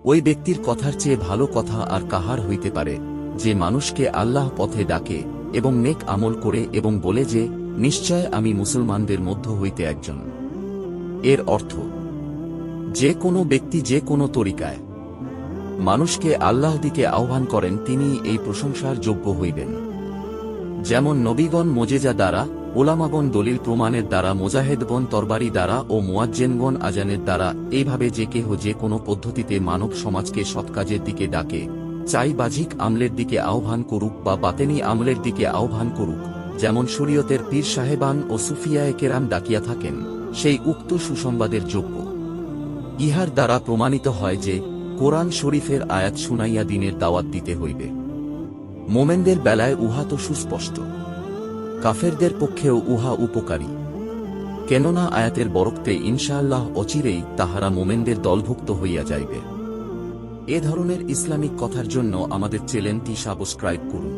ওই ব্যক্তির কথার চেয়ে ভালো কথা আর কাহার হইতে পারে, যে মানুষকে আল্লাহ পথে ডাকে এবং নেক আমল করে এবং বলে যে, নিশ্চয় আমি মুসলমানদের মধ্য হইতে একজন। এর অর্থ, যে কোনো ব্যক্তি যে কোনো তরিকায় মানুষকে আল্লাহ দিকে আহ্বান করেন তিনি এই প্রশংসার যোগ্য হইবেন। যেমন নবীগণ মোজেজা দ্বারা, ওলামাগণ দলিল প্রমাণের দ্বারা, মুজাহেদগণ তরবারি দ্বারা ও মুয়াজ্জেনগণ আজানের দ্বারা, এইভাবে যে কেহ যে কোনো পদ্ধতিতে মানব সমাজকে সৎকাজের দিকে ডাকে, চাই বাহ্যিক আমলের দিকে আহ্বান করুক বা বাতেনি আমলের দিকে আহ্বান করুক, যেমন শরীয়তের পীর সাহেবান ও সুফিয়ায়ে কেরাম ডাকিয়া থাকেন, সেই উক্ত সুসংবাদের যোগ্য। ইহার দ্বারা প্রমাণিত হয় যে কোরআন শরীফের আয়াত শুনাইয়া দিনের দাওয়াত দিতে হইবে। মোমেনদের বেলায় উহা তো সুস্পষ্ট, কাফেরদের পক্ষেও উহা উপকারী, কেননা আয়াতের বরকতে ইনশাআল্লাহ অচিরেই তাহারা মোমেনদের দলভুক্ত হইয়া যাইবে। এ ধরনের ইসলামিক কথার জন্য আমাদের চ্যানেলটি সাবস্ক্রাইব করুন।